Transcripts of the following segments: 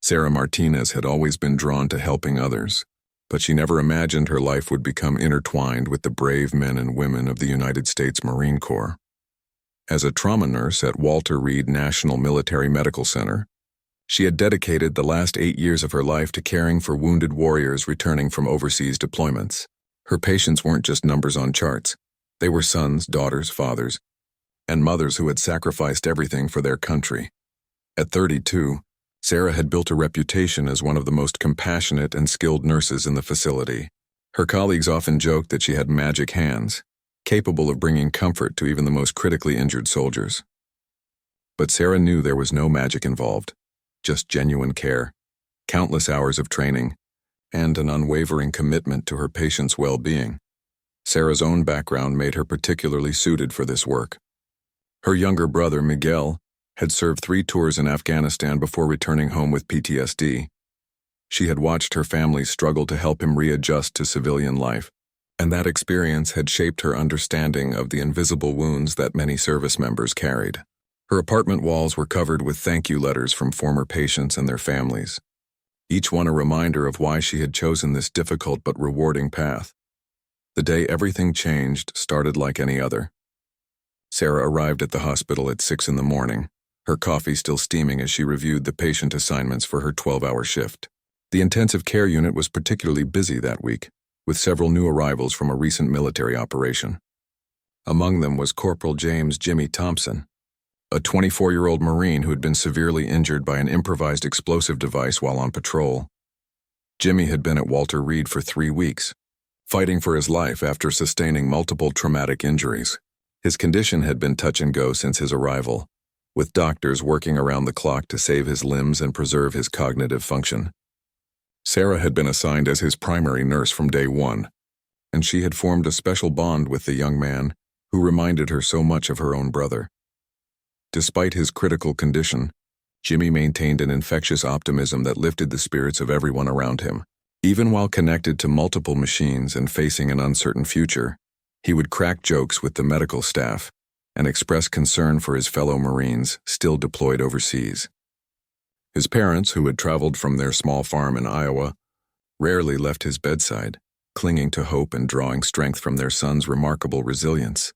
Sarah Martinez had always been drawn to helping others, but she never imagined her life would become intertwined with the brave men and women of the United States Marine Corps. As a trauma nurse at Walter Reed National Military Medical Center, she had dedicated the last 8 years of her life to caring for wounded warriors returning from overseas deployments. Her patients weren't just numbers on charts. They were sons, daughters, fathers, and mothers who had sacrificed everything for their country. At 32, Sarah had built a reputation as one of the most compassionate and skilled nurses in the facility. Her colleagues often joked that she had magic hands, capable of bringing comfort to even the most critically injured soldiers. But Sarah knew there was no magic involved, just genuine care, countless hours of training, and an unwavering commitment to her patients' well-being. Sarah's own background made her particularly suited for this work. Her younger brother, Miguel, had served 3 tours in Afghanistan before returning home with PTSD. She had watched her family struggle to help him readjust to civilian life, and that experience had shaped her understanding of the invisible wounds that many service members carried. Her apartment walls were covered with thank you letters from former patients and their families, each one a reminder of why she had chosen this difficult but rewarding path. The day everything changed started like any other. Sarah arrived at the hospital at 6 in the morning, her coffee still steaming as she reviewed the patient assignments for her 12-hour shift. The intensive care unit was particularly busy that week, with several new arrivals from a recent military operation. Among them was Corporal James Jimmy Thompson, a 24-year-old Marine who had been severely injured by an improvised explosive device while on patrol. Jimmy had been at Walter Reed for 3 weeks, fighting for his life after sustaining multiple traumatic injuries. His condition had been touch and go since his arrival, with doctors working around the clock to save his limbs and preserve his cognitive function. Sarah had been assigned as his primary nurse from day one, and she had formed a special bond with the young man who reminded her so much of her own brother. Despite his critical condition, Jimmy maintained an infectious optimism that lifted the spirits of everyone around him. Even while connected to multiple machines and facing an uncertain future, he would crack jokes with the medical staff and express concern for his fellow Marines still deployed overseas. His parents, who had traveled from their small farm in Iowa, rarely left his bedside, clinging to hope and drawing strength from their son's remarkable resilience.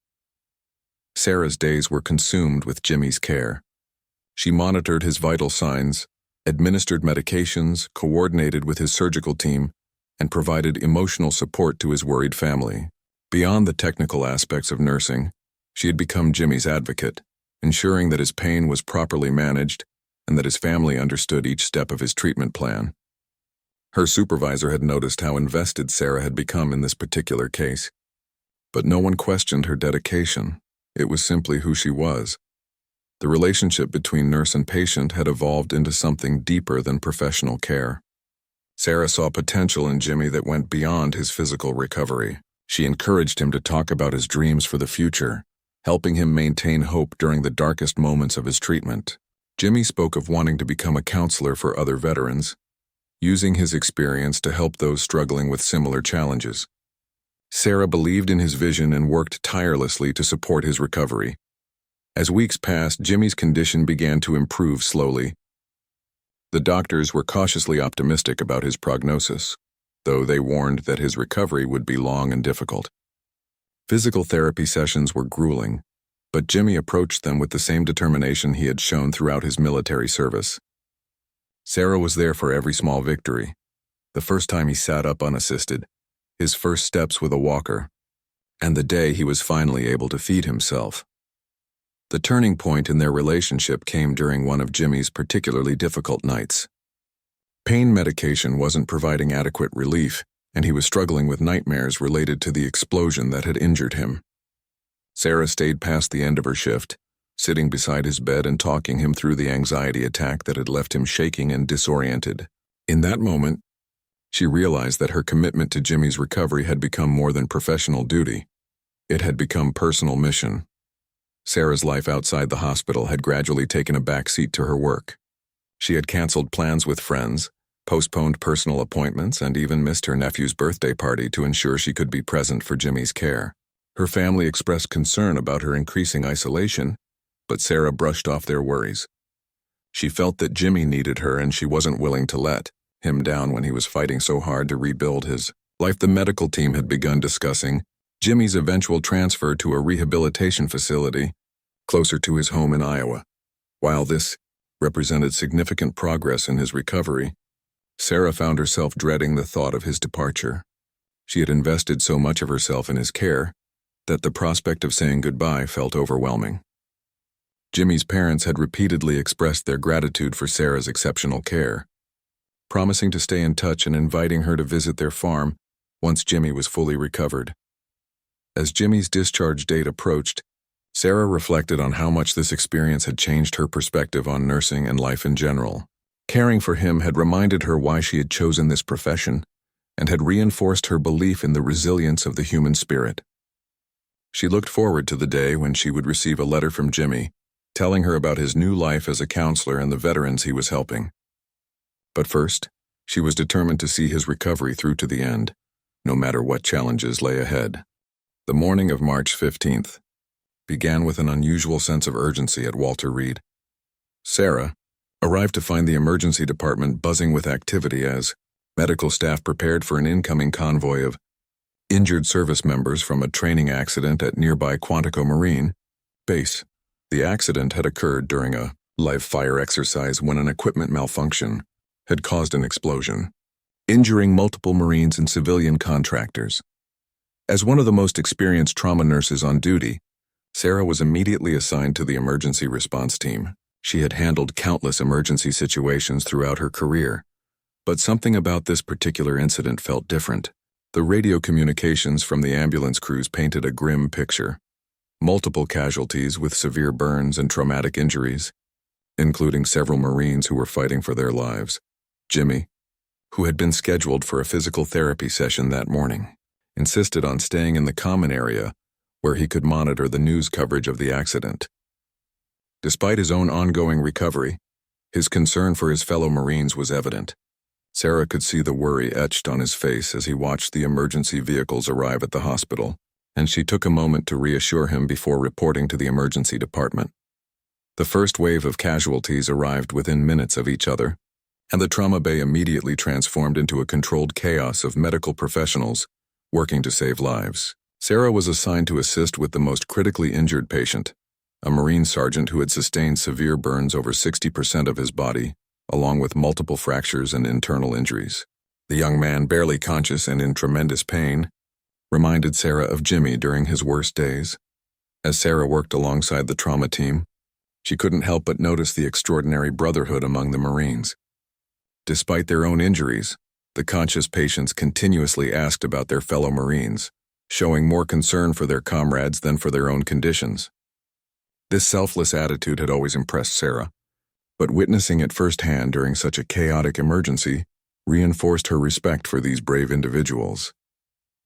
Sarah's days were consumed with Jimmy's care. She monitored his vital signs, administered medications, coordinated with his surgical team, and provided emotional support to his worried family. Beyond the technical aspects of nursing, she had become Jimmy's advocate, ensuring that his pain was properly managed and that his family understood each step of his treatment plan. Her supervisor had noticed how invested Sarah had become in this particular case, but no one questioned her dedication. It was simply who she was. The relationship between nurse and patient had evolved into something deeper than professional care. Sarah saw potential in Jimmy that went beyond his physical recovery. She encouraged him to talk about his dreams for the future, helping him maintain hope during the darkest moments of his treatment. Jimmy spoke of wanting to become a counselor for other veterans, using his experience to help those struggling with similar challenges. Sarah believed in his vision and worked tirelessly to support his recovery. As weeks passed, Jimmy's condition began to improve slowly. The doctors were cautiously optimistic about his prognosis, though they warned that his recovery would be long and difficult. Physical therapy sessions were grueling, but Jimmy approached them with the same determination he had shown throughout his military service. Sarah was there for every small victory. The first time he sat up unassisted, his first steps with a walker, and the day he was finally able to feed himself. The turning point in their relationship came during one of Jimmy's particularly difficult nights. Pain medication wasn't providing adequate relief, and he was struggling with nightmares related to the explosion that had injured him. Sarah stayed past the end of her shift, sitting beside his bed and talking him through the anxiety attack that had left him shaking and disoriented. In that moment, she realized that her commitment to Jimmy's recovery had become more than professional duty. It had become personal mission. Sarah's life outside the hospital had gradually taken a backseat to her work. She had canceled plans with friends, postponed personal appointments, and even missed her nephew's birthday party to ensure she could be present for Jimmy's care. Her family expressed concern about her increasing isolation, but Sarah brushed off their worries. She felt that Jimmy needed her and she wasn't willing to let him down when he was fighting so hard to rebuild his life. The medical team had begun discussing Jimmy's eventual transfer to a rehabilitation facility closer to his home in Iowa. While this represented significant progress in his recovery, Sarah found herself dreading the thought of his departure. She had invested so much of herself in his care that the prospect of saying goodbye felt overwhelming. Jimmy's parents had repeatedly expressed their gratitude for Sarah's exceptional care, promising to stay in touch and inviting her to visit their farm once Jimmy was fully recovered. As Jimmy's discharge date approached, Sarah reflected on how much this experience had changed her perspective on nursing and life in general. Caring for him had reminded her why she had chosen this profession and had reinforced her belief in the resilience of the human spirit. She looked forward to the day when she would receive a letter from Jimmy, telling her about his new life as a counselor and the veterans he was helping. But first, she was determined to see his recovery through to the end, no matter what challenges lay ahead. The morning of March 15th began with an unusual sense of urgency at Walter Reed. Sarah arrived to find the emergency department buzzing with activity as medical staff prepared for an incoming convoy of injured service members from a training accident at nearby Quantico Marine Base. The accident had occurred during a live fire exercise when an equipment malfunction had caused an explosion, injuring multiple Marines and civilian contractors. As one of the most experienced trauma nurses on duty, Sarah was immediately assigned to the emergency response team. She had handled countless emergency situations throughout her career, but something about this particular incident felt different. The radio communications from the ambulance crews painted a grim picture. Multiple casualties with severe burns and traumatic injuries, including several Marines who were fighting for their lives. Jimmy, who had been scheduled for a physical therapy session that morning, insisted on staying in the common area where he could monitor the news coverage of the accident. Despite his own ongoing recovery, his concern for his fellow Marines was evident. Sarah could see the worry etched on his face as he watched the emergency vehicles arrive at the hospital, and she took a moment to reassure him before reporting to the emergency department. The first wave of casualties arrived within minutes of each other, and the trauma bay immediately transformed into a controlled chaos of medical professionals working to save lives. Sarah was assigned to assist with the most critically injured patient, a Marine sergeant who had sustained severe burns over 60% of his body, along with multiple fractures and internal injuries. The young man, barely conscious and in tremendous pain, reminded Sarah of Jimmy during his worst days. As Sarah worked alongside the trauma team, she couldn't help but notice the extraordinary brotherhood among the Marines. Despite their own injuries, the conscious patients continuously asked about their fellow Marines, showing more concern for their comrades than for their own conditions. This selfless attitude had always impressed Sarah, but witnessing it firsthand during such a chaotic emergency reinforced her respect for these brave individuals.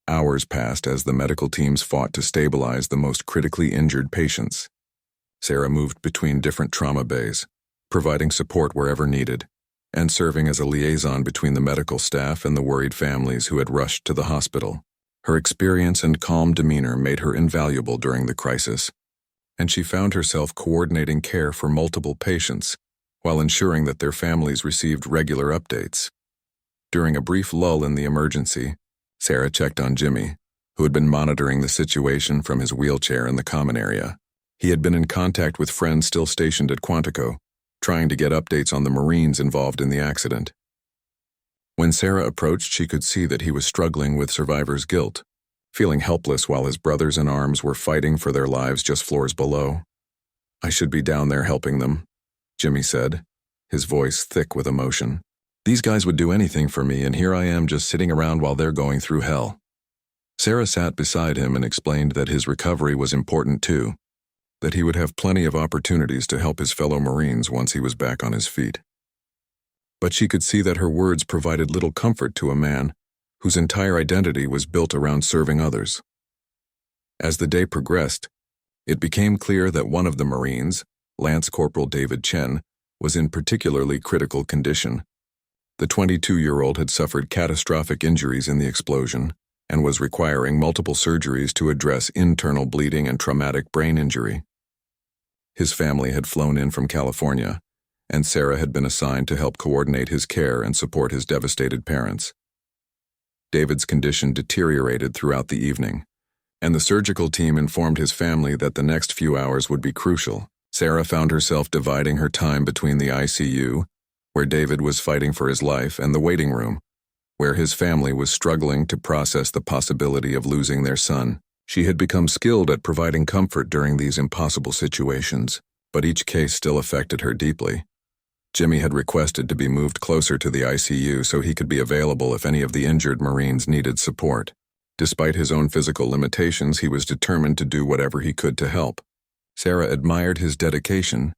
Hours passed as the medical teams fought to stabilize the most critically injured patients. Sarah moved between different trauma bays, providing support wherever needed, and serving as a liaison between the medical staff and the worried families who had rushed to the hospital. Her experience and calm demeanor made her invaluable during the crisis, and she found herself coordinating care for multiple patients while ensuring that their families received regular updates. During a brief lull in the emergency, Sarah checked on Jimmy, who had been monitoring the situation from his wheelchair in the common area. He had been in contact with friends still stationed at Quantico, trying to get updates on the Marines involved in the accident. When Sarah approached, she could see that he was struggling with survivor's guilt, feeling helpless while his brothers in arms were fighting for their lives just floors below. "I should be down there helping them," Jimmy said, his voice thick with emotion. "These guys would do anything for me, and here I am just sitting around while they're going through hell." Sarah sat beside him and explained that his recovery was important too, that he would have plenty of opportunities to help his fellow Marines once he was back on his feet. But she could see that her words provided little comfort to a man whose entire identity was built around serving others. As the day progressed, it became clear that one of the Marines, Lance Corporal David Chen, was in particularly critical condition. The 22-year-old had suffered catastrophic injuries in the explosion and was requiring multiple surgeries to address internal bleeding and traumatic brain injury. His family had flown in from California, and Sarah had been assigned to help coordinate his care and support his devastated parents. David's condition deteriorated throughout the evening, and the surgical team informed his family that the next few hours would be crucial. Sarah found herself dividing her time between the ICU, where David was fighting for his life, and the waiting room, where his family was struggling to process the possibility of losing their son. She had become skilled at providing comfort during these impossible situations, but each case still affected her deeply. Jimmy had requested to be moved closer to the ICU so he could be available if any of the injured Marines needed support. Despite his own physical limitations, he was determined to do whatever he could to help. Sarah admired his dedication,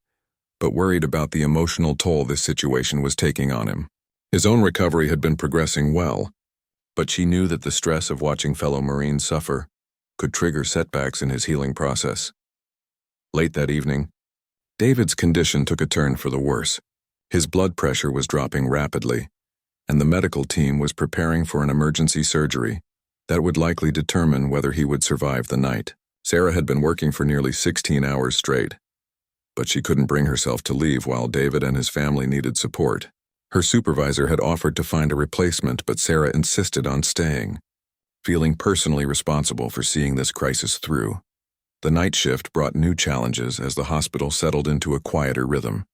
but worried about the emotional toll this situation was taking on him. His own recovery had been progressing well, but she knew that the stress of watching fellow Marines suffer could trigger setbacks in his healing process. Late that evening, David's condition took a turn for the worse. His blood pressure was dropping rapidly, and the medical team was preparing for an emergency surgery that would likely determine whether he would survive the night. Sarah had been working for nearly 16 hours straight, but she couldn't bring herself to leave while David and his family needed support. Her supervisor had offered to find a replacement, but Sarah insisted on staying, feeling personally responsible for seeing this crisis through. The night shift brought new challenges as the hospital settled into a quieter rhythm.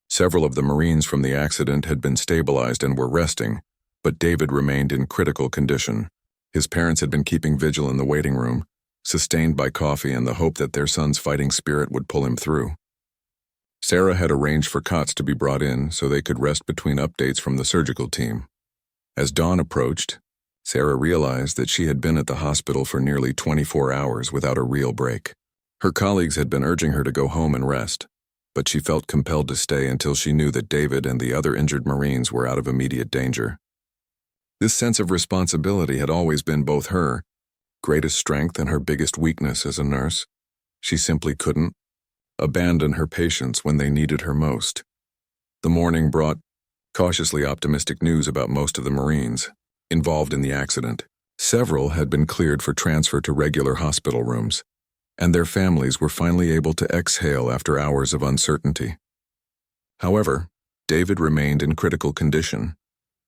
Several of the Marines from the accident had been stabilized and were resting, but David remained in critical condition. His parents had been keeping vigil in the waiting room, sustained by coffee and the hope that their son's fighting spirit would pull him through. Sarah had arranged for cots to be brought in so they could rest between updates from the surgical team. As dawn approached, Sarah realized that she had been at the hospital for nearly 24 hours without a real break. Her colleagues had been urging her to go home and rest, but she felt compelled to stay until she knew that David and the other injured Marines were out of immediate danger. This sense of responsibility had always been both her greatest strength and her biggest weakness as a nurse. She simply couldn't abandon her patients when they needed her most. The morning brought cautiously optimistic news about most of the Marines involved in the accident. Several had been cleared for transfer to regular hospital rooms, and their families were finally able to exhale after hours of uncertainty. However, David remained in critical condition,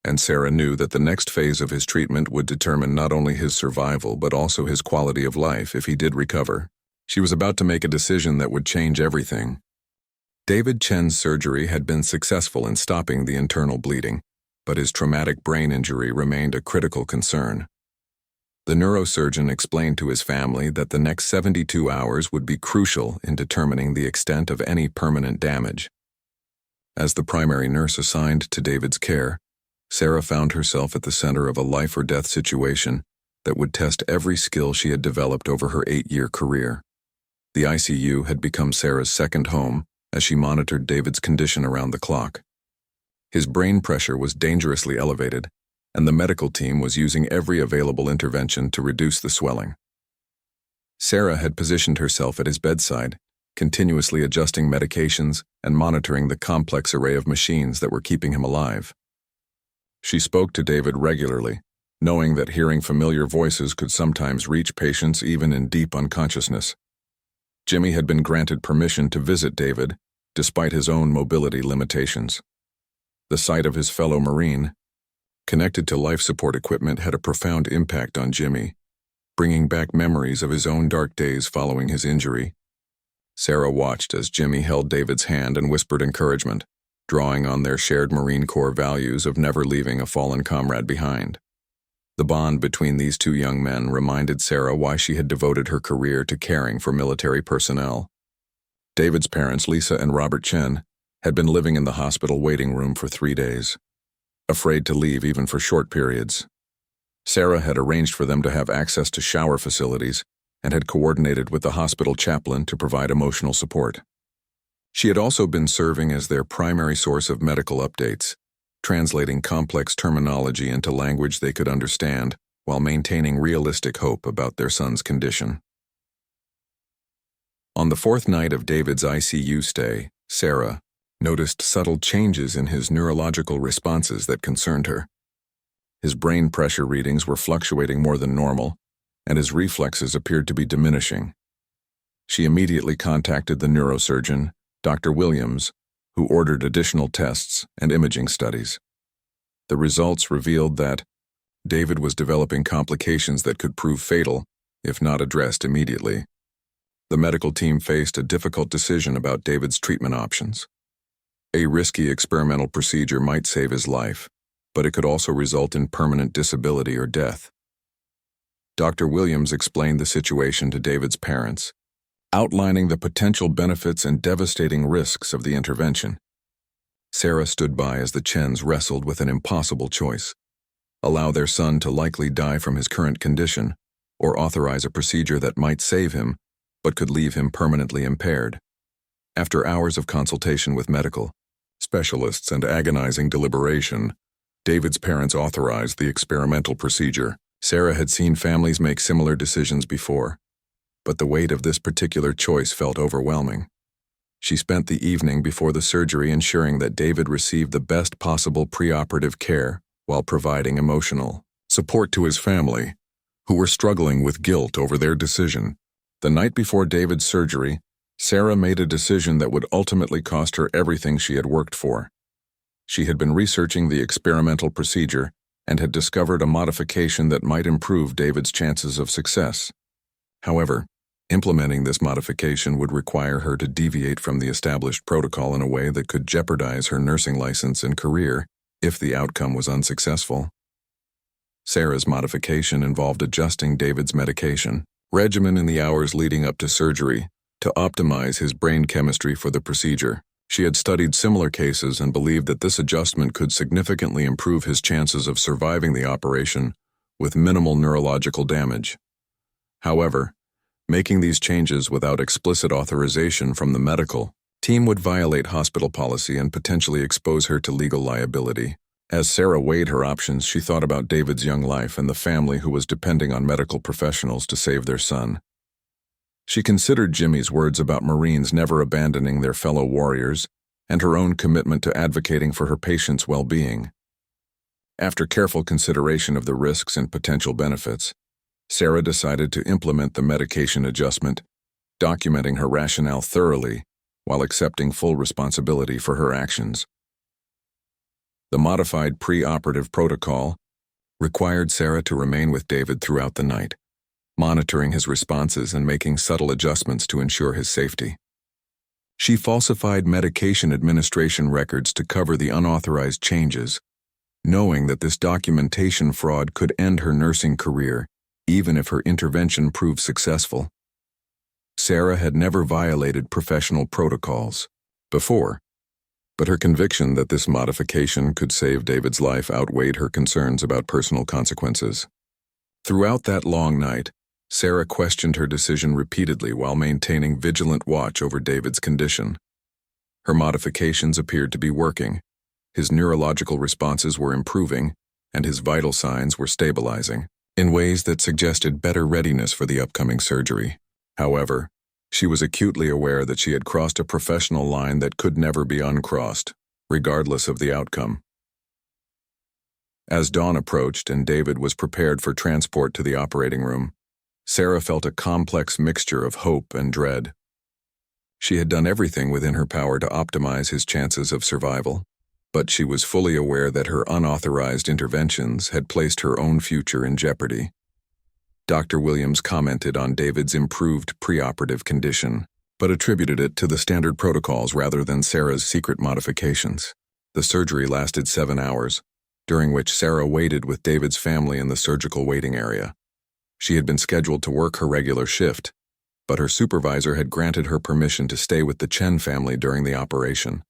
and Sarah knew that the next phase of his treatment would determine not only his survival but also his quality of life if he did recover. She was about to make a decision that would change everything. David Chen's surgery had been successful in stopping the internal bleeding, but his traumatic brain injury remained a critical concern. The neurosurgeon explained to his family that the next 72 hours would be crucial in determining the extent of any permanent damage. As the primary nurse assigned to David's care, Sarah found herself at the center of a life-or-death situation that would test every skill she had developed over her 8-year career. The ICU had become Sarah's second home as she monitored David's condition around the clock. His brain pressure was dangerously elevated, and the medical team was using every available intervention to reduce the swelling. Sarah had positioned herself at his bedside, continuously adjusting medications and monitoring the complex array of machines that were keeping him alive. She spoke to David regularly, knowing that hearing familiar voices could sometimes reach patients even in deep unconsciousness. Jimmy had been granted permission to visit David, despite his own mobility limitations. The sight of his fellow Marine, connected to life support equipment, had a profound impact on Jimmy, bringing back memories of his own dark days following his injury. Sarah watched as Jimmy held David's hand and whispered encouragement, drawing on their shared Marine Corps values of never leaving a fallen comrade behind. The bond between these two young men reminded Sarah why she had devoted her career to caring for military personnel. David's parents, Lisa and Robert Chen, had been living in the hospital waiting room for 3 days, afraid to leave even for short periods. Sarah had arranged for them to have access to shower facilities and had coordinated with the hospital chaplain to provide emotional support. She had also been serving as their primary source of medical updates, translating complex terminology into language they could understand while maintaining realistic hope about their son's condition. On the 4th night of David's ICU stay, Sarah noticed subtle changes in his neurological responses that concerned her. His brain pressure readings were fluctuating more than normal, and his reflexes appeared to be diminishing. She immediately contacted the neurosurgeon, Dr. Williams, who ordered additional tests and imaging studies. The results revealed that David was developing complications that could prove fatal if not addressed immediately. The medical team faced a difficult decision about David's treatment options. A risky experimental procedure might save his life, but it could also result in permanent disability or death. Dr. Williams explained the situation to David's parents, outlining the potential benefits and devastating risks of the intervention. Sarah stood by as the Chens wrestled with an impossible choice: allow their son to likely die from his current condition, or authorize a procedure that might save him but could leave him permanently impaired. After hours of consultation with medical specialists and agonizing deliberation, David's parents authorized the experimental procedure. Sarah had seen families make similar decisions before, but the weight of this particular choice felt overwhelming. She spent the evening before the surgery ensuring that David received the best possible preoperative care while providing emotional support to his family, who were struggling with guilt over their decision. The night before David's surgery, Sarah made a decision that would ultimately cost her everything she had worked for. She had been researching the experimental procedure and had discovered a modification that might improve David's chances of success. However, implementing this modification would require her to deviate from the established protocol in a way that could jeopardize her nursing license and career if the outcome was unsuccessful. Sarah's modification involved adjusting David's medication regimen in the hours leading up to surgery to optimize his brain chemistry for the procedure. She had studied similar cases and believed that this adjustment could significantly improve his chances of surviving the operation with minimal neurological damage. However, making these changes without explicit authorization from the medical team would violate hospital policy and potentially expose her to legal liability. As Sarah weighed her options, she thought about David's young life and the family who was depending on medical professionals to save their son. She considered Jimmy's words about Marines never abandoning their fellow warriors and her own commitment to advocating for her patients' well-being. After careful consideration of the risks and potential benefits, Sarah decided to implement the medication adjustment, documenting her rationale thoroughly while accepting full responsibility for her actions. The modified pre-operative protocol required Sarah to remain with David throughout the night, monitoring his responses and making subtle adjustments to ensure his safety. She falsified medication administration records to cover the unauthorized changes, knowing that this documentation fraud could end her nursing career even if her intervention proved successful. Sarah had never violated professional protocols before, but her conviction that this modification could save David's life outweighed her concerns about personal consequences. Throughout that long night, Sarah questioned her decision repeatedly while maintaining vigilant watch over David's condition. Her modifications appeared to be working, his neurological responses were improving, and his vital signs were stabilizing in ways that suggested better readiness for the upcoming surgery. However, she was acutely aware that she had crossed a professional line that could never be uncrossed, regardless of the outcome. As dawn approached and David was prepared for transport to the operating room, Sarah felt a complex mixture of hope and dread. She had done everything within her power to optimize his chances of survival, but she was fully aware that her unauthorized interventions had placed her own future in jeopardy. Dr. Williams commented on David's improved preoperative condition, but attributed it to the standard protocols rather than Sarah's secret modifications. The surgery lasted 7 hours, during which Sarah waited with David's family in the surgical waiting area. She had been scheduled to work her regular shift, but her supervisor had granted her permission to stay with the Chen family during the operation.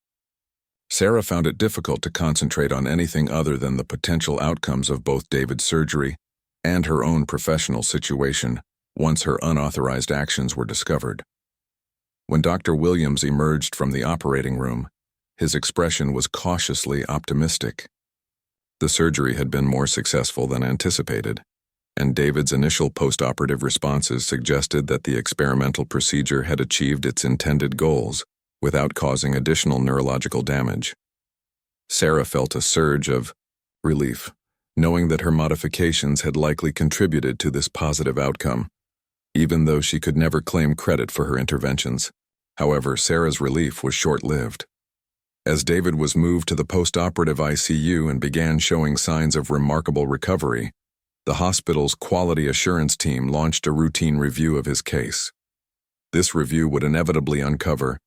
Sarah found it difficult to concentrate on anything other than the potential outcomes of both David's surgery and her own professional situation once her unauthorized actions were discovered. When Dr. Williams emerged from the operating room, his expression was cautiously optimistic. The surgery had been more successful than anticipated, and David's initial post-operative responses suggested that the experimental procedure had achieved its intended goals without causing additional neurological damage. Sarah felt a surge of relief, knowing that her modifications had likely contributed to this positive outcome, even though she could never claim credit for her interventions. However, Sarah's relief was short-lived. As David was moved to the post-operative ICU and began showing signs of remarkable recovery, the hospital's quality assurance team launched a routine review of his case. This review would inevitably uncover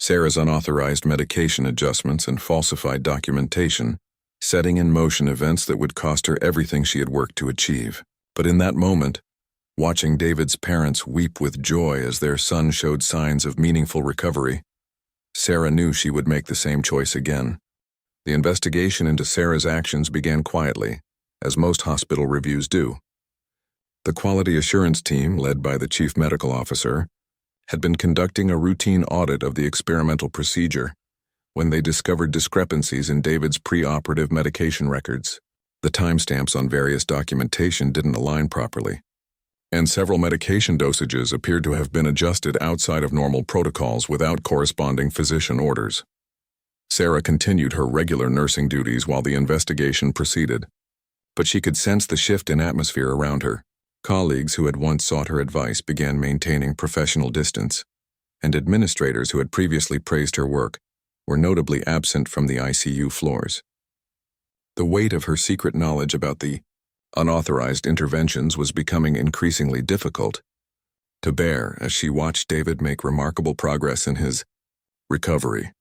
Sarah's unauthorized medication adjustments and falsified documentation, setting in motion events that would cost her everything she had worked to achieve. But in that moment, watching David's parents weep with joy as their son showed signs of meaningful recovery, Sarah knew she would make the same choice again. The investigation into Sarah's actions began quietly, as most hospital reviews do. The quality assurance team, led by the chief medical officer, had been conducting a routine audit of the experimental procedure when they discovered discrepancies in David's pre-operative medication records. The timestamps on various documentation didn't align properly, and several medication dosages appeared to have been adjusted outside of normal protocols without corresponding physician orders. Sarah continued her regular nursing duties while the investigation proceeded, but she could sense the shift in atmosphere around her. Colleagues who had once sought her advice began maintaining professional distance, and administrators who had previously praised her work were notably absent from the ICU floors. The weight of her secret knowledge about the unauthorized interventions was becoming increasingly difficult to bear as she watched David make remarkable progress in his recovery.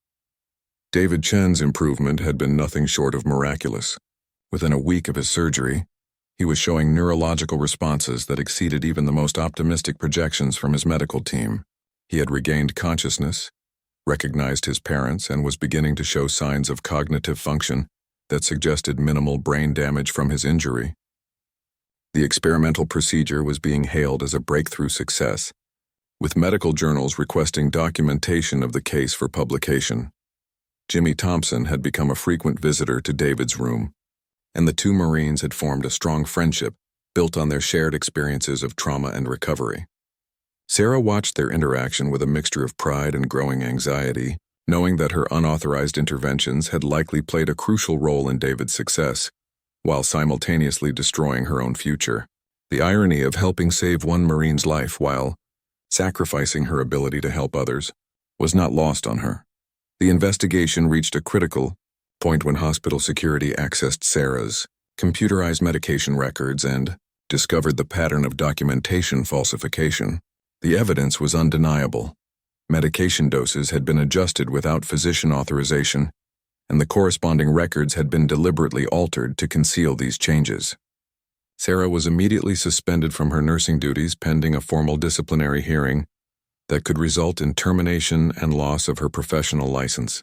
David Chen's improvement had been nothing short of miraculous. Within a week of his surgery, he was showing neurological responses that exceeded even the most optimistic projections from his medical team. He had regained consciousness, recognized his parents, and was beginning to show signs of cognitive function that suggested minimal brain damage from his injury. The experimental procedure was being hailed as a breakthrough success, with medical journals requesting documentation of the case for publication. Jimmy Thompson had become a frequent visitor to David's room, and the two Marines had formed a strong friendship built on their shared experiences of trauma and recovery. Sarah watched their interaction with a mixture of pride and growing anxiety, knowing that her unauthorized interventions had likely played a crucial role in David's success, while simultaneously destroying her own future. The irony of helping save one Marine's life while sacrificing her ability to help others was not lost on her. The investigation reached a critical point when hospital security accessed Sarah's computerized medication records and discovered the pattern of documentation falsification. The evidence was undeniable. Medication doses had been adjusted without physician authorization, and the corresponding records had been deliberately altered to conceal these changes. Sarah was immediately suspended from her nursing duties pending a formal disciplinary hearing that could result in termination and loss of her professional license.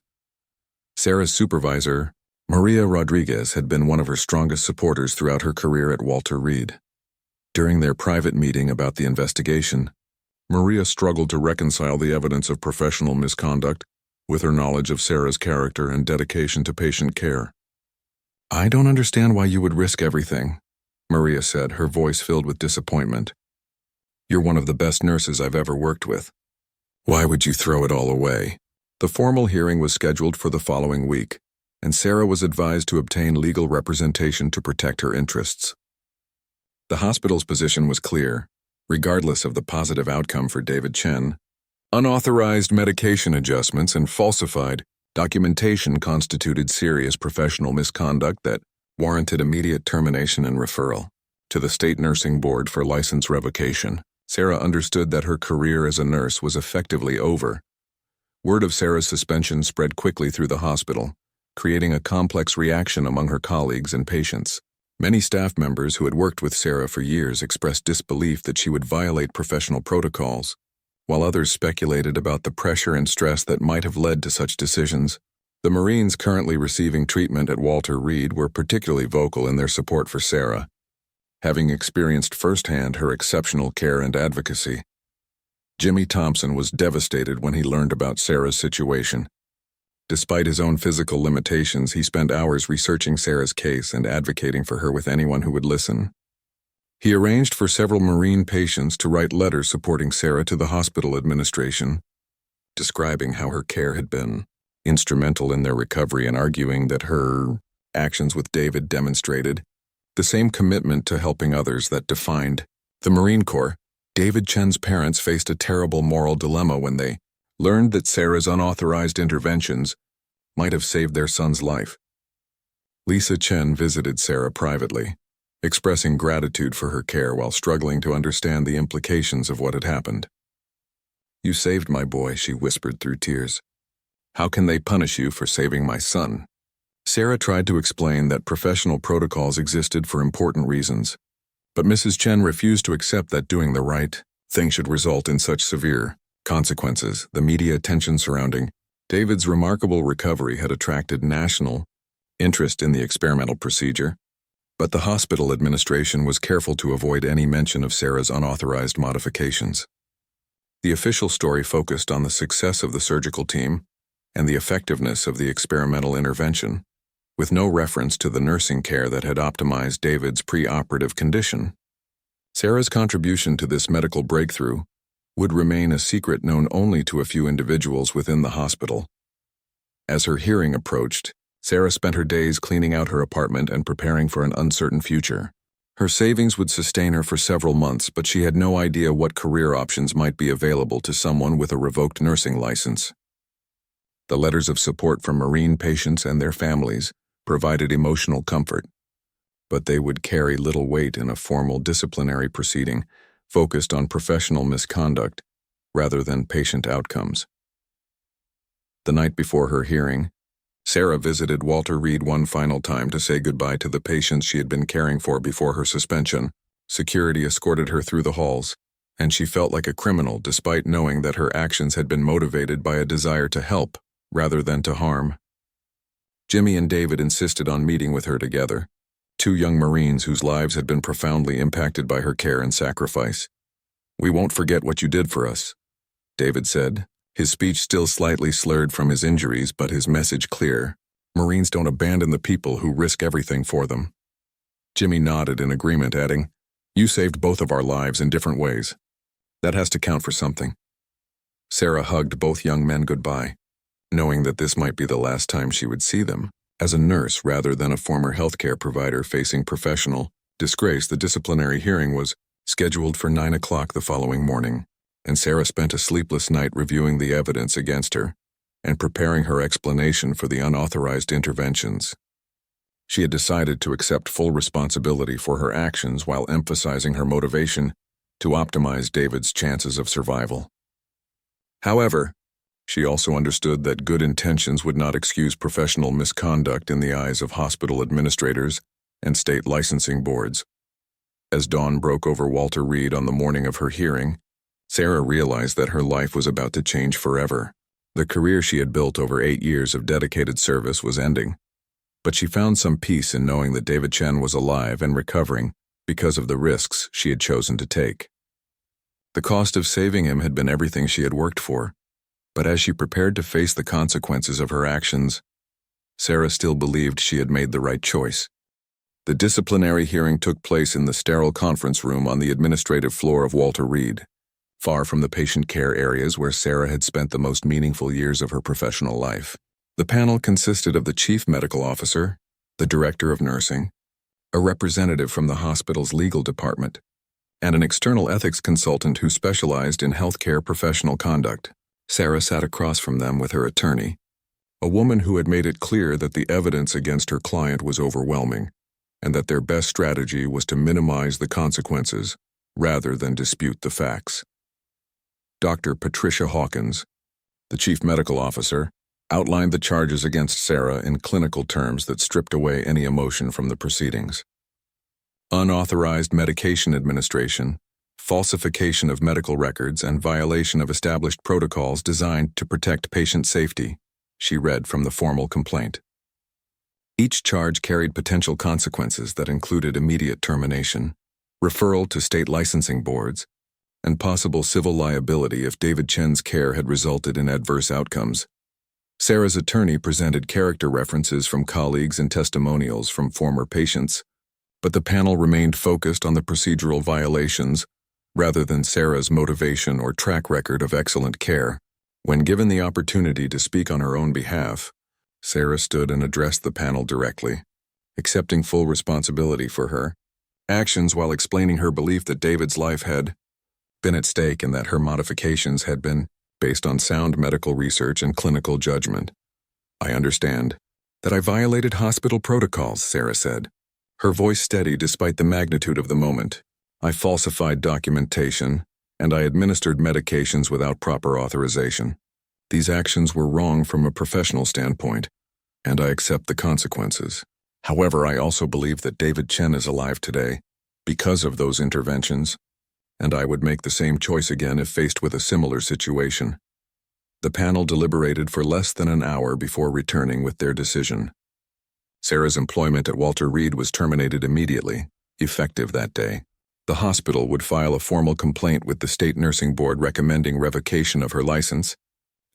Sarah's supervisor, Maria Rodriguez, had been one of her strongest supporters throughout her career at Walter Reed. During their private meeting about the investigation, Maria struggled to reconcile the evidence of professional misconduct with her knowledge of Sarah's character and dedication to patient care. "I don't understand why you would risk everything," Maria said, her voice filled with disappointment. "You're one of the best nurses I've ever worked with. Why would you throw it all away?" The formal hearing was scheduled for the following week, and Sarah was advised to obtain legal representation to protect her interests. The hospital's position was clear. Regardless of the positive outcome for David Chen, unauthorized medication adjustments and falsified documentation constituted serious professional misconduct that warranted immediate termination and referral to the State Nursing Board for license revocation. Sarah understood that her career as a nurse was effectively over. Word of Sarah's suspension spread quickly through the hospital, creating a complex reaction among her colleagues and patients. Many staff members who had worked with Sarah for years expressed disbelief that she would violate professional protocols, while others speculated about the pressure and stress that might have led to such decisions. The Marines currently receiving treatment at Walter Reed were particularly vocal in their support for Sarah, having experienced firsthand her exceptional care and advocacy. Jimmy Thompson was devastated when he learned about Sarah's situation. Despite his own physical limitations, he spent hours researching Sarah's case and advocating for her with anyone who would listen. He arranged for several Marine patients to write letters supporting Sarah to the hospital administration, describing how her care had been instrumental in their recovery and arguing that her actions with David demonstrated the same commitment to helping others that defined the Marine Corps. David Chen's parents faced a terrible moral dilemma when they learned that Sarah's unauthorized interventions might have saved their son's life. Lisa Chen visited Sarah privately, expressing gratitude for her care while struggling to understand the implications of what had happened. "You saved my boy," she whispered through tears. "How can they punish you for saving my son?" Sarah tried to explain that professional protocols existed for important reasons, but Mrs. Chen refused to accept that doing the right thing should result in such severe consequences. The media attention surrounding David's remarkable recovery had attracted national interest in the experimental procedure, but the hospital administration was careful to avoid any mention of Sarah's unauthorized modifications. The official story focused on the success of the surgical team and the effectiveness of the experimental intervention, with no reference to the nursing care that had optimized David's pre-operative condition. Sarah's contribution to this medical breakthrough would remain a secret known only to a few individuals within the hospital. As her hearing approached, Sarah spent her days cleaning out her apartment and preparing for an uncertain future. Her savings would sustain her for several months, but she had no idea what career options might be available to someone with a revoked nursing license. The letters of support from Marine patients and their families provided emotional comfort, but they would carry little weight in a formal disciplinary proceeding focused on professional misconduct rather than patient outcomes. The night before her hearing, Sarah visited Walter Reed one final time to say goodbye to the patients she had been caring for before her suspension. Security escorted her through the halls, and she felt like a criminal despite knowing that her actions had been motivated by a desire to help rather than to harm. Jimmy and David insisted on meeting with her together, two young Marines whose lives had been profoundly impacted by her care and sacrifice. "We won't forget what you did for us," David said, his speech still slightly slurred from his injuries but his message clear. "Marines don't abandon the people who risk everything for them." Jimmy nodded in agreement, adding, "You saved both of our lives in different ways. That has to count for something." Sarah hugged both young men goodbye, knowing that this might be the last time she would see them. As a nurse rather than a former healthcare provider facing professional disgrace, the disciplinary hearing was scheduled for 9 o'clock the following morning, and Sarah spent a sleepless night reviewing the evidence against her and preparing her explanation for the unauthorized interventions. She had decided to accept full responsibility for her actions while emphasizing her motivation to optimize David's chances of survival. However, she also understood that good intentions would not excuse professional misconduct in the eyes of hospital administrators and state licensing boards. As dawn broke over Walter Reed on the morning of her hearing, Sarah realized that her life was about to change forever. The career she had built over 8 years of dedicated service was ending, but she found some peace in knowing that David Chen was alive and recovering because of the risks she had chosen to take. The cost of saving him had been everything she had worked for, but as she prepared to face the consequences of her actions, Sarah still believed she had made the right choice. The disciplinary hearing took place in the sterile conference room on the administrative floor of Walter Reed, far from the patient care areas where Sarah had spent the most meaningful years of her professional life. The panel consisted of the chief medical officer, the director of nursing, a representative from the hospital's legal department, and an external ethics consultant who specialized in healthcare professional conduct. Sarah sat across from them with her attorney, a woman who had made it clear that the evidence against her client was overwhelming, and that their best strategy was to minimize the consequences rather than dispute the facts. Dr. Patricia Hawkins, the chief medical officer, outlined the charges against Sarah in clinical terms that stripped away any emotion from the proceedings. Unauthorized medication administration, falsification of medical records, and violation of established protocols designed to protect patient safety, she read from the formal complaint. Each charge carried potential consequences that included immediate termination, referral to state licensing boards, and possible civil liability if David Chen's care had resulted in adverse outcomes. Sarah's attorney presented character references from colleagues and testimonials from former patients, but the panel remained focused on the procedural violations rather than Sarah's motivation or track record of excellent care. When given the opportunity to speak on her own behalf, Sarah stood and addressed the panel directly, accepting full responsibility for her actions while explaining her belief that David's life had been at stake and that her modifications had been based on sound medical research and clinical judgment. I understand that I violated hospital protocols, Sarah said, her voice steady despite the magnitude of the moment. I falsified documentation, and I administered medications without proper authorization. These actions were wrong from a professional standpoint, and I accept the consequences. However, I also believe that David Chen is alive today because of those interventions, and I would make the same choice again if faced with a similar situation. The panel deliberated for less than an hour before returning with their decision. Sarah's employment at Walter Reed was terminated immediately, effective that day. The hospital would file a formal complaint with the state nursing board recommending revocation of her license,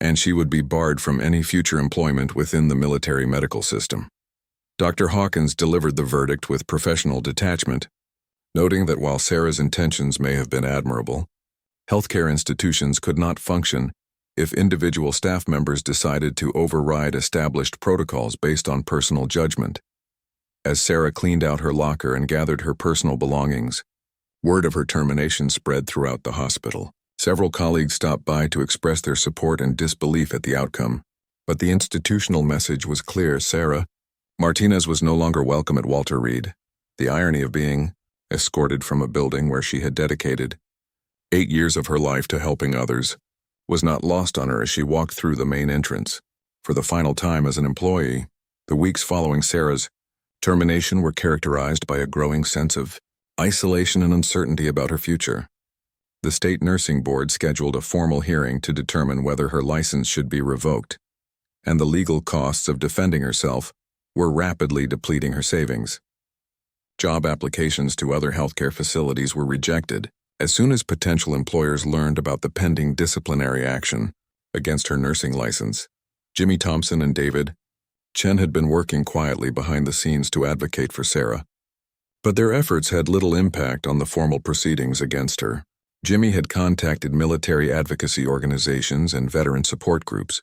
and she would be barred from any future employment within the military medical system. Dr. Hawkins delivered the verdict with professional detachment, noting that while Sarah's intentions may have been admirable, healthcare institutions could not function if individual staff members decided to override established protocols based on personal judgment. As Sarah cleaned out her locker and gathered her personal belongings, word of her termination spread throughout the hospital. Several colleagues stopped by to express their support and disbelief at the outcome, but the institutional message was clear. Sarah Martinez was no longer welcome at Walter Reed. The irony of being escorted from a building where she had dedicated 8 years of her life to helping others was not lost on her as she walked through the main entrance. For the final time as an employee, the weeks following Sarah's termination were characterized by a growing sense of isolation and uncertainty about her future. The state nursing board scheduled a formal hearing to determine whether her license should be revoked, and the legal costs of defending herself were rapidly depleting her savings. Job applications to other healthcare facilities were rejected as soon as potential employers learned about the pending disciplinary action against her nursing license. Jimmy Thompson and David Chen had been working quietly behind the scenes to advocate for Sarah, but their efforts had little impact on the formal proceedings against her. Jimmy had contacted military advocacy organizations and veteran support groups,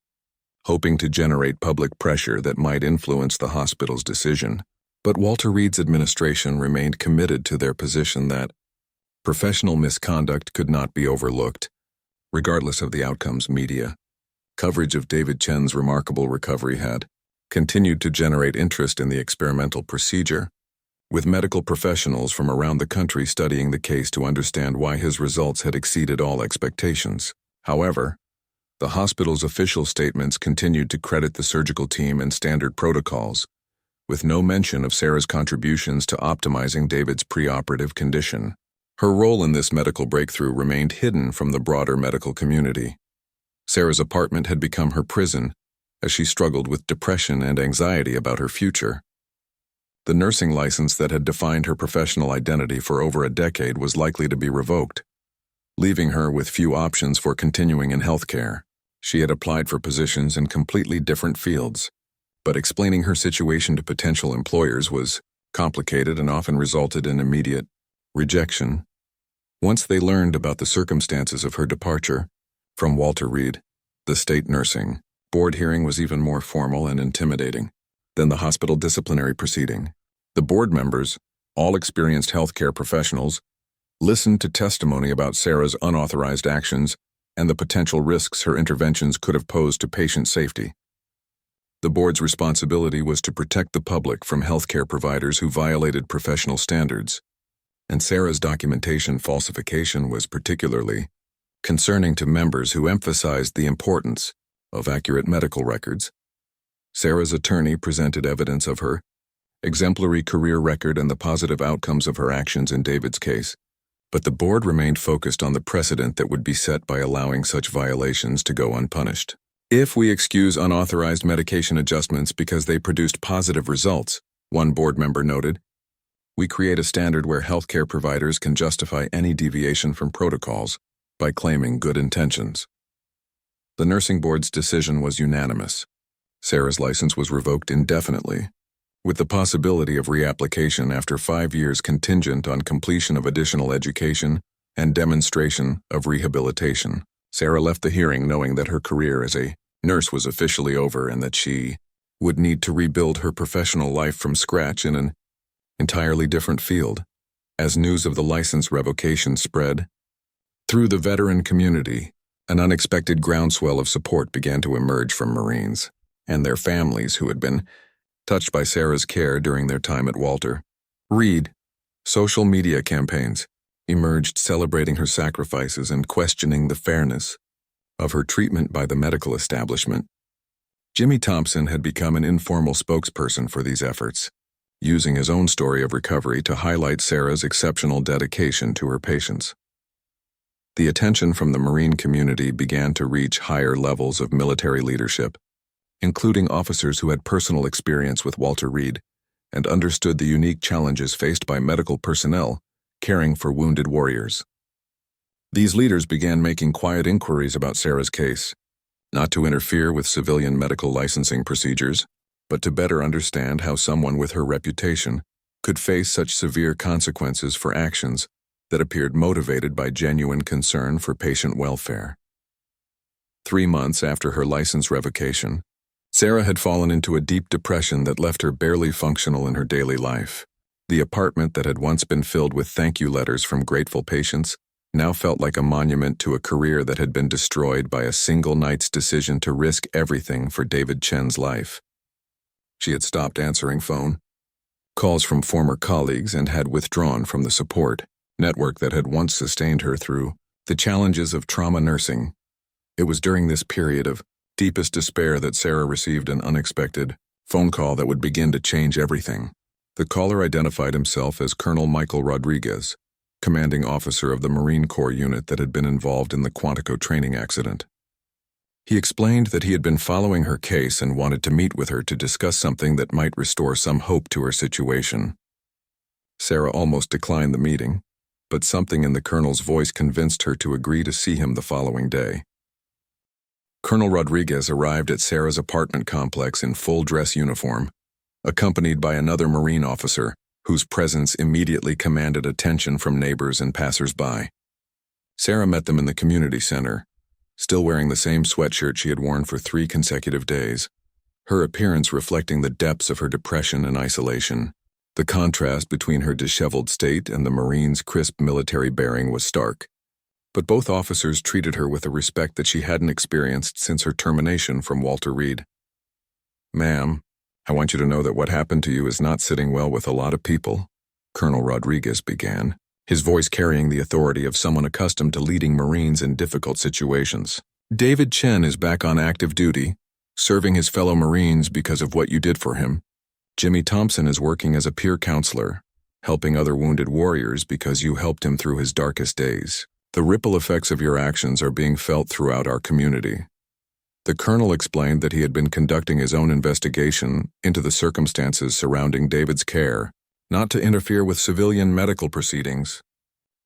hoping to generate public pressure that might influence the hospital's decision. But Walter Reed's administration remained committed to their position that professional misconduct could not be overlooked, regardless of the outcomes. Media coverage of David Chen's remarkable recovery had continued to generate interest in the experimental procedure, with medical professionals from around the country studying the case to understand why his results had exceeded all expectations. However, the hospital's official statements continued to credit the surgical team and standard protocols, with no mention of Sarah's contributions to optimizing David's preoperative condition. Her role in this medical breakthrough remained hidden from the broader medical community. Sarah's apartment had become her prison as she struggled with depression and anxiety about her future. The nursing license that had defined her professional identity for over a decade was likely to be revoked, leaving her with few options for continuing in healthcare. She had applied for positions in completely different fields, but explaining her situation to potential employers was complicated and often resulted in immediate rejection. Once they learned about the circumstances of her departure from Walter Reed, the state nursing board hearing was even more formal and intimidating than the hospital disciplinary proceeding. The board members, all experienced healthcare professionals, listened to testimony about Sarah's unauthorized actions and the potential risks her interventions could have posed to patient safety. The board's responsibility was to protect the public from healthcare providers who violated professional standards, and Sarah's documentation falsification was particularly concerning to members who emphasized the importance of accurate medical records. Sarah's attorney presented evidence of her exemplary career record and the positive outcomes of her actions in David's case, but the board remained focused on the precedent that would be set by allowing such violations to go unpunished. If we excuse unauthorized medication adjustments because they produced positive results, one board member noted, we create a standard where healthcare providers can justify any deviation from protocols by claiming good intentions. The nursing board's decision was unanimous. Sarah's license was revoked indefinitely, with the possibility of reapplication after 5 years contingent on completion of additional education and demonstration of rehabilitation. Sarah left the hearing knowing that her career as a nurse was officially over and that she would need to rebuild her professional life from scratch in an entirely different field. As news of the license revocation spread through the veteran community, an unexpected groundswell of support began to emerge from Marines. and their families who had been touched by Sarah's care during their time at Walter Reed. Social media campaigns emerged celebrating her sacrifices and questioning the fairness of her treatment by the medical establishment. Jimmy Thompson had become an informal spokesperson for these efforts, using his own story of recovery to highlight Sarah's exceptional dedication to her patients. The attention from the Marine community began to reach higher levels of military leadership, including officers who had personal experience with Walter Reed and understood the unique challenges faced by medical personnel caring for wounded warriors. These leaders began making quiet inquiries about Sarah's case, not to interfere with civilian medical licensing procedures, but to better understand how someone with her reputation could face such severe consequences for actions that appeared motivated by genuine concern for patient welfare. 3 months after her license revocation, Sarah had fallen into a deep depression that left her barely functional in her daily life. The apartment that had once been filled with thank you letters from grateful patients now felt like a monument to a career that had been destroyed by a single night's decision to risk everything for David Chen's life. She had stopped answering phone calls from former colleagues and had withdrawn from the support network that had once sustained her through the challenges of trauma nursing. It was during this period of deepest despair that Sarah received an unexpected phone call that would begin to change everything. The caller identified himself as Colonel Michael Rodriguez, commanding officer of the Marine Corps unit that had been involved in the Quantico training accident. He explained that he had been following her case and wanted to meet with her to discuss something that might restore some hope to her situation. Sarah almost declined the meeting, but something in the colonel's voice convinced her to agree to see him the following day. Colonel Rodriguez arrived at Sarah's apartment complex in full dress uniform, accompanied by another Marine officer whose presence immediately commanded attention from neighbors and passers-by. Sarah met them in the community center, still wearing the same sweatshirt she had worn for 3 consecutive days, her appearance reflecting the depths of her depression and isolation. The contrast between her disheveled state and the Marine's crisp military bearing was stark, but both officers treated her with a respect that she hadn't experienced since her termination from Walter Reed. "Ma'am, I want you to know that what happened to you is not sitting well with a lot of people," Colonel Rodriguez began, his voice carrying the authority of someone accustomed to leading Marines in difficult situations. "David Chen is back on active duty, serving his fellow Marines because of what you did for him. Jimmy Thompson is working as a peer counselor, helping other wounded warriors because you helped him through his darkest days. The ripple effects of your actions are being felt throughout our community." The colonel explained that he had been conducting his own investigation into the circumstances surrounding David's care, not to interfere with civilian medical proceedings,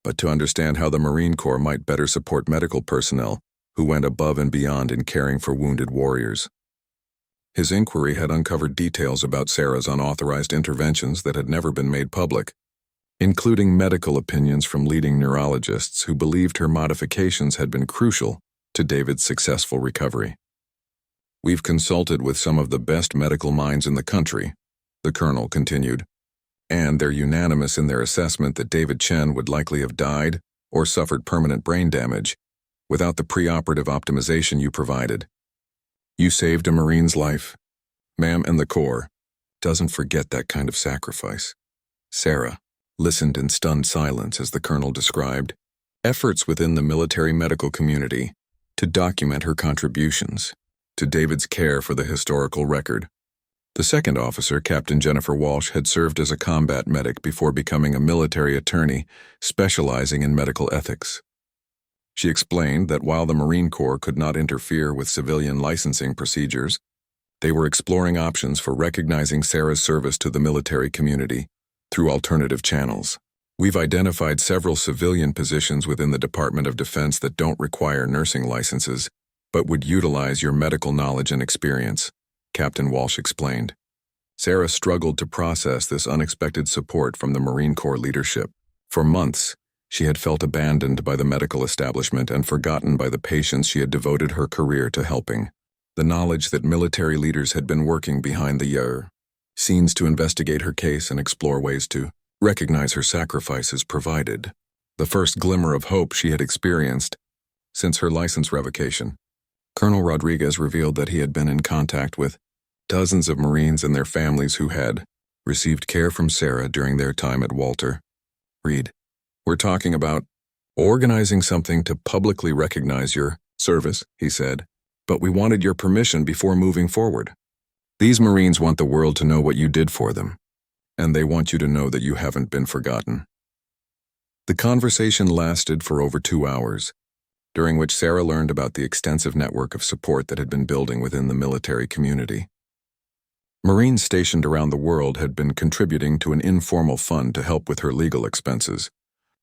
but to understand how the Marine Corps might better support medical personnel who went above and beyond in caring for wounded warriors. His inquiry had uncovered details about Sarah's unauthorized interventions that had never been made public, including medical opinions from leading neurologists who believed her modifications had been crucial to David's successful recovery. "We've consulted with some of the best medical minds in the country," the colonel continued, "and they're unanimous in their assessment that David Chen would likely have died or suffered permanent brain damage without the preoperative optimization you provided. You saved a Marine's life, ma'am, and the Corps doesn't forget that kind of sacrifice." Sarah listened in stunned silence as the colonel described efforts within the military medical community to document her contributions to David's care for the historical record. The second officer, Captain Jennifer Walsh, had served as a combat medic before becoming a military attorney specializing in medical ethics. She explained that while the Marine Corps could not interfere with civilian licensing procedures, they were exploring options for recognizing Sarah's service to the military community through alternative channels. "We've identified several civilian positions within the Department of Defense that don't require nursing licenses, but would utilize your medical knowledge and experience," Captain Walsh explained. Sarah struggled to process this unexpected support from the Marine Corps leadership. For months, she had felt abandoned by the medical establishment and forgotten by the patients she had devoted her career to helping. The knowledge that military leaders had been working behind the scenes to investigate her case and explore ways to recognize her sacrifices provided the first glimmer of hope she had experienced since her license revocation. Colonel Rodriguez revealed that he had been in contact with Dozens of Marines and their families who had received care from Sarah during their time at Walter Reed. We're talking about organizing something to publicly recognize your service, he said, but we wanted your permission before moving forward. These Marines want the world to know what you did for them, and they want you to know that you haven't been forgotten. The conversation lasted for over 2 hours, during which Sarah learned about the extensive network of support that had been building within the military community. Marines stationed around the world had been contributing to an informal fund to help with her legal expenses,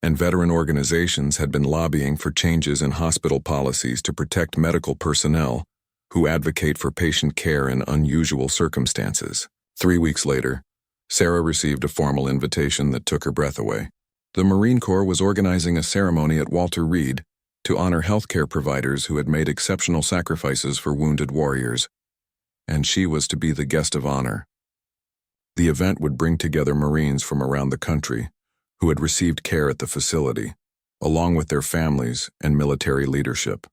and veteran organizations had been lobbying for changes in hospital policies to protect medical personnel who advocate for patient care in unusual circumstances. 3 weeks later, Sarah received a formal invitation that took her breath away. The Marine Corps was organizing a ceremony at Walter Reed to honor healthcare providers who had made exceptional sacrifices for wounded warriors, and she was to be the guest of honor. The event would bring together Marines from around the country who had received care at the facility, along with their families and military leadership.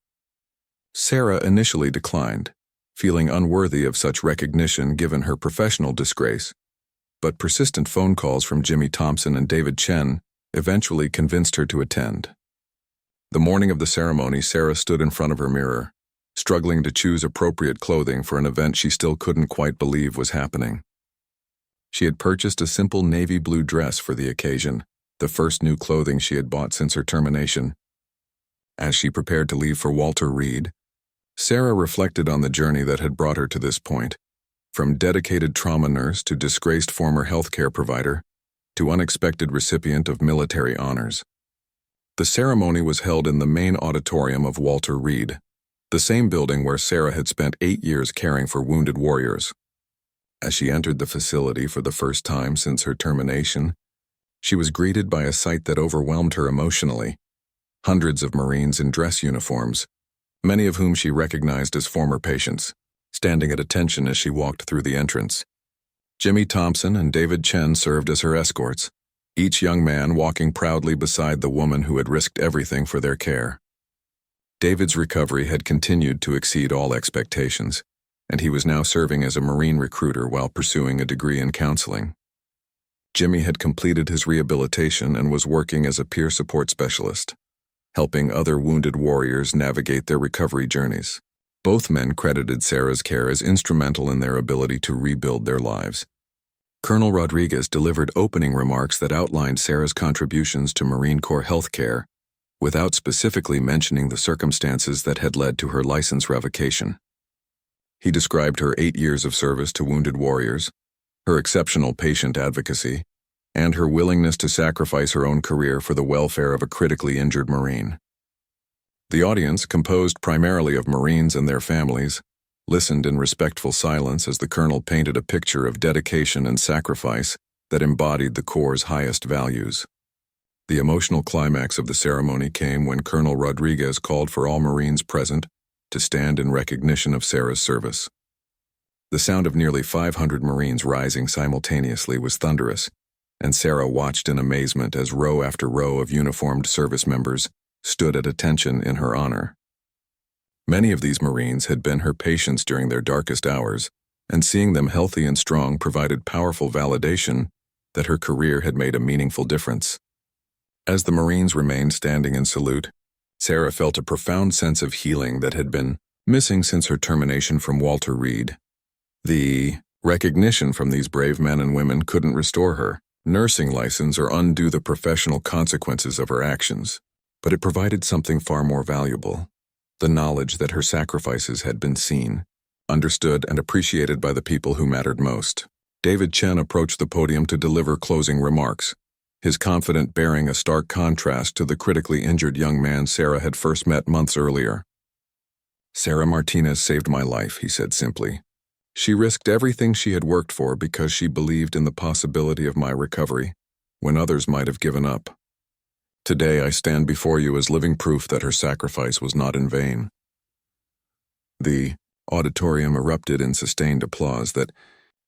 Sarah initially declined, feeling unworthy of such recognition given her professional disgrace, but persistent phone calls from Jimmy Thompson and David Chen eventually convinced her to attend. The morning of the ceremony, Sarah stood in front of her mirror, struggling to choose appropriate clothing for an event she still couldn't quite believe was happening. She had purchased a simple navy blue dress for the occasion, the first new clothing she had bought since her termination. As she prepared to leave for Walter Reed, Sarah reflected on the journey that had brought her to this point, from dedicated trauma nurse to disgraced former healthcare provider to unexpected recipient of military honors. The ceremony was held in the main auditorium of Walter Reed, the same building where Sarah had spent 8 years caring for wounded warriors. As she entered the facility for the first time since her termination, she was greeted by a sight that overwhelmed her emotionally. Hundreds of Marines in dress uniforms, many of whom she recognized as former patients, standing at attention as she walked through the entrance. Jimmy Thompson and David Chen served as her escorts, each young man walking proudly beside the woman who had risked everything for their care. David's recovery had continued to exceed all expectations, and he was now serving as a Marine recruiter while pursuing a degree in counseling. Jimmy had completed his rehabilitation and was working as a peer support specialist, helping other wounded warriors navigate their recovery journeys. Both men credited Sarah's care as instrumental in their ability to rebuild their lives. Colonel Rodriguez delivered opening remarks that outlined Sarah's contributions to Marine Corps healthcare, without specifically mentioning the circumstances that had led to her license revocation. He described her 8 years of service to wounded warriors, her exceptional patient advocacy, and her willingness to sacrifice her own career for the welfare of a critically injured Marine. The audience, composed primarily of Marines and their families, listened in respectful silence as the colonel painted a picture of dedication and sacrifice that embodied the Corps' highest values. The emotional climax of the ceremony came when Colonel Rodriguez called for all Marines present to stand in recognition of Sarah's service. The sound of nearly 500 Marines rising simultaneously was thunderous, and Sarah watched in amazement as row after row of uniformed service members stood at attention in her honor. Many of these Marines had been her patients during their darkest hours, and seeing them healthy and strong provided powerful validation that her career had made a meaningful difference. As the Marines remained standing in salute, Sarah felt a profound sense of healing that had been missing since her termination from Walter Reed. The recognition from these brave men and women couldn't restore her nursing license or undo the professional consequences of her actions, but it provided something far more valuable: the knowledge that her sacrifices had been seen, understood, and appreciated by the people who mattered most. David Chen approached the podium to deliver closing remarks, his confident bearing a stark contrast to the critically injured young man Sarah had first met months earlier. "Sarah Martinez saved my life," he said simply. "She risked everything she had worked for because she believed in the possibility of my recovery, when others might have given up. Today I stand before you as living proof that her sacrifice was not in vain." The auditorium erupted in sustained applause that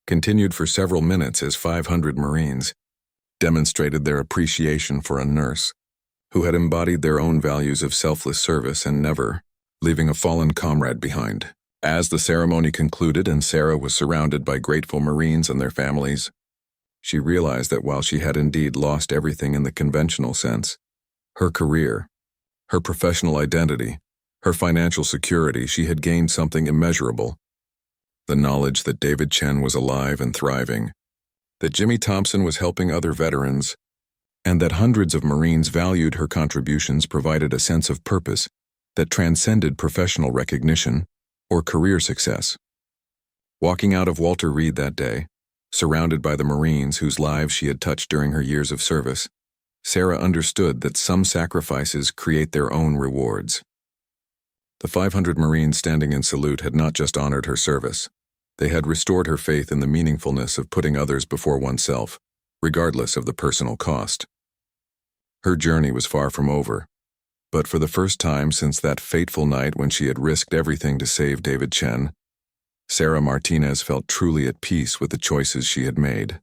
continued for several minutes as 500 Marines demonstrated their appreciation for a nurse who had embodied their own values of selfless service and never leaving a fallen comrade behind. As the ceremony concluded and Sarah was surrounded by grateful Marines and their families, she realized that while she had indeed lost everything in the conventional sense, her career, her professional identity, her financial security, she had gained something immeasurable. The knowledge that David Chen was alive and thriving, that Jimmy Thompson was helping other veterans, and that hundreds of Marines valued her contributions provided a sense of purpose that transcended professional recognition or career success. Walking out of Walter Reed that day, surrounded by the Marines whose lives she had touched during her years of service, Sarah understood that some sacrifices create their own rewards. The 500 Marines standing in salute had not just honored her service. They had restored her faith in the meaningfulness of putting others before oneself, regardless of the personal cost. Her journey was far from over, but for the first time since that fateful night when she had risked everything to save David Chen, Sarah Martinez felt truly at peace with the choices she had made.